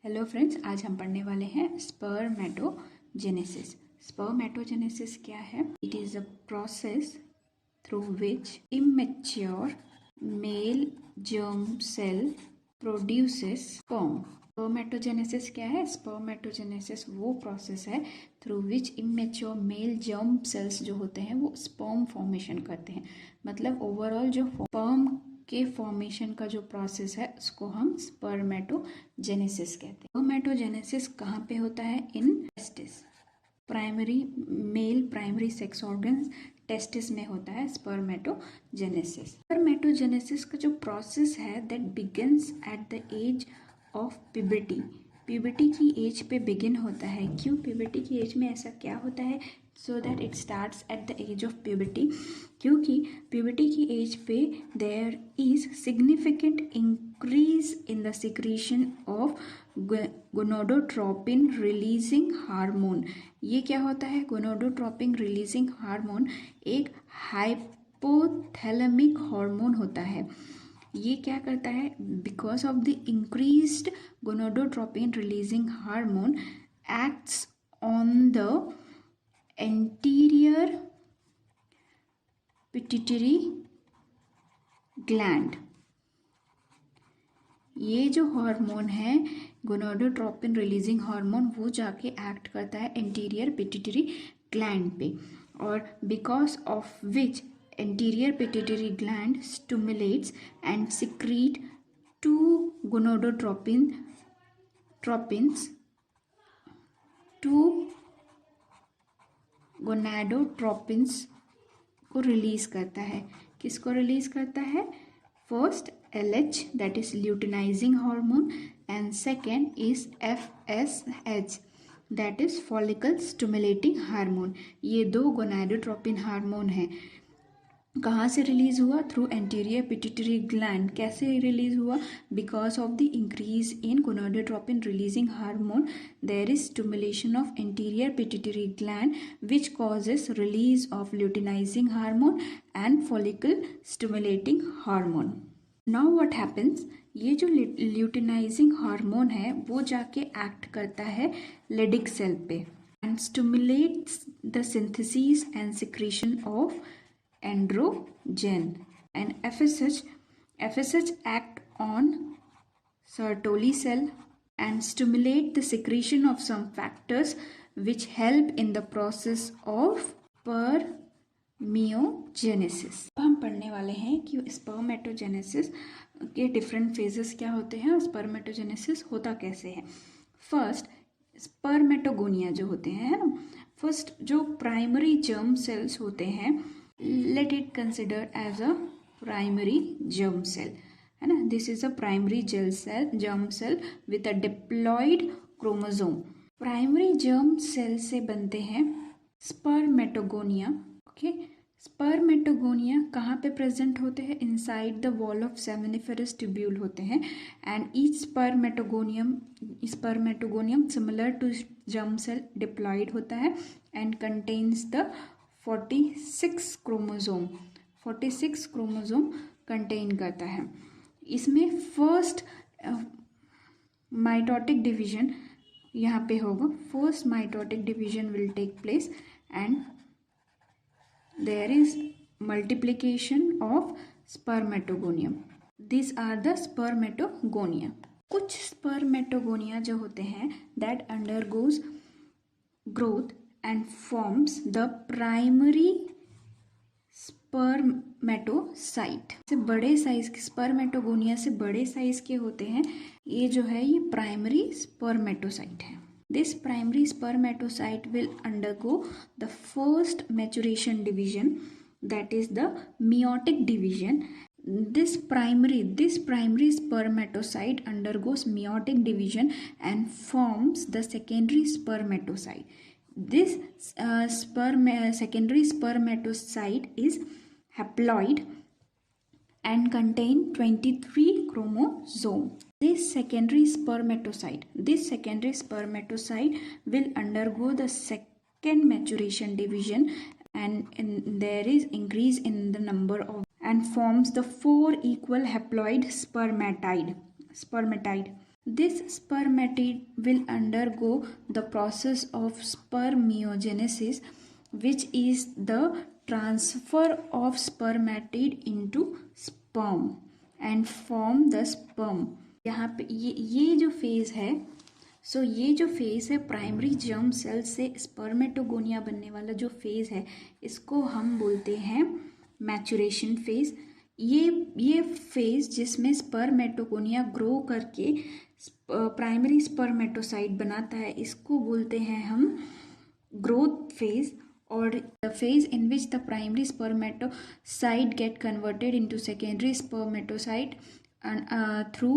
Hello friends, आज हम पढ़ने वाले हैं स्पर्मेटोजेनेसिस। स्पर्मेटोजेनेसिस क्या है? It is a process through which immature male germ cell produces sperm। Spermatogenesis क्या है? स्पर्मेटोजेनेसिस वो प्रोसेस है through which immature male germ cells जो होते हैं वो स्पर्म फॉर्मेशन करते हैं। मतलब ओवरऑल जो स्पर्म के फॉर्मेशन का जो प्रोसेस है उसको हम स्पर्मेटोजेनेसिस कहते हैं। स्पर्मेटोजेनेसिस कहाँ पे होता है? In testis. Primary male primary sex organs testis में होता है स्पर्मेटोजेनेसिस। स्पर्मेटोजेनेसिस का जो प्रोसेस है that begins at the age of puberty. Puberty की एज पे बिगिन होता है। क्यों प्यूबर्टी की एज में ऐसा क्या होता है? So that it starts at the age of puberty, क्योंकि प्यूबर्टी की एज पे there is significant increase in the secretion of gonadotropin releasing hormone. ये क्या होता है? गोनोडोट्रोपिन रिलीजिंग हार्मोन एक हाइपोथैलेमिक हार्मोन होता है। ये क्या करता है? Because of the increased gonadotropin releasing hormone acts on the anterior pituitary gland. ये जो हार्मोन है गोनोडोट्रोपिन रिलीजिंग हार्मोन वो जाके एक्ट करता है एंटीरियर पिट्यूटरी ग्लैंड पे, और because of which anterior pituitary gland stimulates and secrete two gonadotropins को रिलीज करता है। किसको रिलीज करता है? First LH that is luteinizing hormone and second is FSH that is follicle stimulating hormone। ये दो गोनाडोट्रोपिन हार्मोन है। कहाँ से रिलीज हुआ? Through anterior pituitary gland. कैसे रिलीज हुआ? Because of the increase in gonadotropin releasing hormone there is stimulation of anterior pituitary gland which causes release of luteinizing hormone and follicle stimulating hormone. Now what happens? ये जो luteinizing hormone है वो जाके act करता है Leydig cell पे and stimulates the synthesis and secretion of androgen, and FSH act on Sertoli cell and stimulate the secretion of some factors which help in the process of spermiogenesis। हम पढ़ने वाले हैं कि spermatogenesis के different phases क्या होते हैं और स्पर्मेटोजेनेसिस होता कैसे है। फर्स्ट स्पर्मेटोगोनिया जो होते हैं, है ना। फर्स्ट जो प्राइमरी जर्म सेल्स होते हैं, let it consider as a primary germ cell, है ना। this is a primary germ cell with a diploid chromosome। primary germ cell से बनते हैं स्पर्मेटोगोनिया। ओके, स्पर्मेटोगोनिया कहाँ पे प्रेजेंट होते हैं? Inside the wall of seminiferous tubule होते हैं and each spermatogonium similar to germ cell diploid होता है and contains the 46 chromosome contain करता है। इसमें फर्स्ट माइटोटिक डिवीजन यहाँ पे होगा। First mitotic division will take place and there is multiplication of spermatogonium. This are the spermatogonia. कुछ spermatogonia जो होते हैं that undergoes growth and forms the primary spermatocyte। से बड़े साइज के स्पर्मेटोगोनिया से बड़े साइज के होते हैं। ये जो है ये प्राइमरी स्पर्मेटोसाइट है। This primary spermatocyte will undergo the first maturation division that is the meiotic division। This primary spermatocyte undergoes meiotic division and forms the secondary spermatocyte। This secondary spermatocyte is haploid and contain 23 chromosomes। This secondary spermatocyte will undergo the second maturation division and there is increase in the number of and forms the 4 equal haploid spermatide. This spermatid will undergo the process of spermiogenesis, which is the transfer of spermatid into sperm and form the sperm. यहाँ पे ये जो phase है, सो ये जो phase है primary germ cell से spermatogonia बनने वाला जो फेज है, इसको हम बोलते हैं मैचुरेशन फेज। ये फेज जिसमें स्पर्मेटोगोनिया ग्रो करके प्राइमरी स्पर्मेटोसाइट बनाता है, इसको बोलते हैं हम ग्रोथ फेज। और the phase in which the primary spermatocyte get converted into secondary spermatocyte through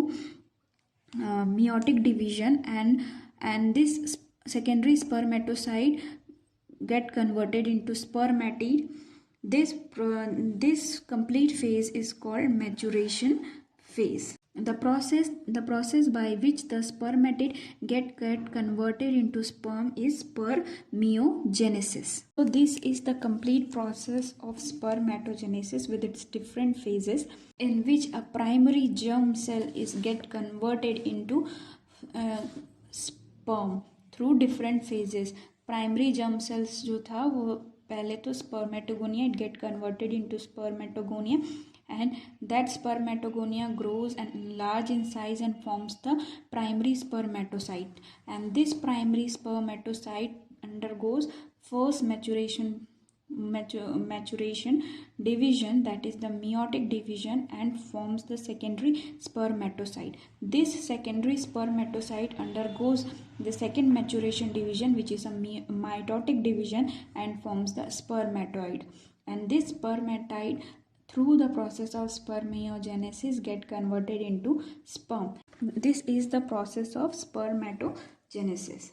meiotic division, and this secondary spermatocyte get converted into spermatid. This complete phase is called maturation phase. The process by which the spermatid get converted into sperm is spermiogenesis. So this is the complete process of spermatogenesis with its different phases, in which a primary germ cell is get converted into sperm through different phases. Primary germ cells जो था वो पहले तो spermatogonia, it get converted into spermatogonia, and that spermatogonia grows and enlarge in size and forms the primary spermatocyte, and this primary spermatocyte undergoes first maturation division, that is the meiotic division, and forms the secondary spermatocyte. This secondary spermatocyte undergoes the second maturation division, which is a mitotic division, and forms the spermatoid, and this spermatide through the process of spermiogenesis get converted into sperm. This is the process of spermatogenesis.